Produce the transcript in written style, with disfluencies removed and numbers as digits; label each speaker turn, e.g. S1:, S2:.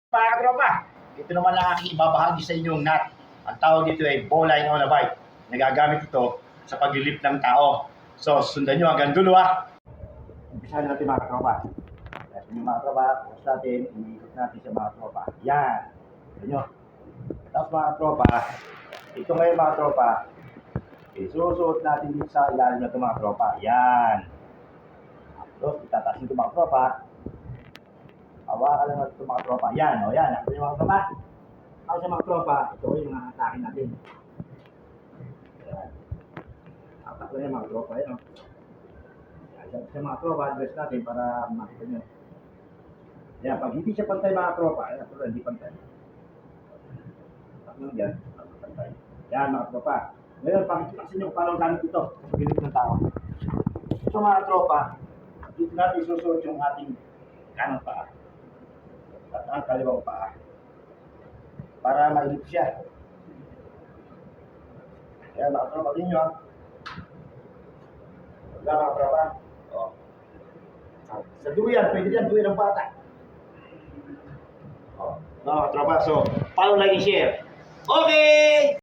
S1: Mga katropa, ito naman ang aking ibabahagi sa inyong nut. Ang tawag dito ay bowline on a bike. Nagagamit ito sa paglilip ng tao. So, sundan nyo hanggang dulo ha. Umpisahan natin mga katropa. Yan yung mga katropa, push natin, iniikot natin sa mga katropa. Yan. Sundan nyo. Tapos mga katropa, ito ngayon mga katropa, isusuot natin dito sa ilalim na ito mga katropa. Yan. Tapos, itataas nito mga katropa. Hawakan lang natin ito mga tropa. Yan, o yan. Ako yung mga tropa. Ako sa mga tropa, ito yung mga atake natin. Yan. Atak lang yung mga tropa. Yan, o. Yan, sa mga tropa, address natin para makita nyo. Yan, pag hindi siya pantay mga tropa, yan, pero hindi pantay. Atak lang yan, pantay. Yan, mga tropa. Ngayon, pakikita nyo kung paano gamit ito sa pilit ng tao. So mga tropa, dito natin isusuot yung ating kanang paa at ang kaliwang paa para mailip siya. Kaya mga tropa din nyo. Wala mga tropa. O. Sa duyan, pwede yan, duyan ng bata. O. Mga tropa, so follow, like, and share. Okay!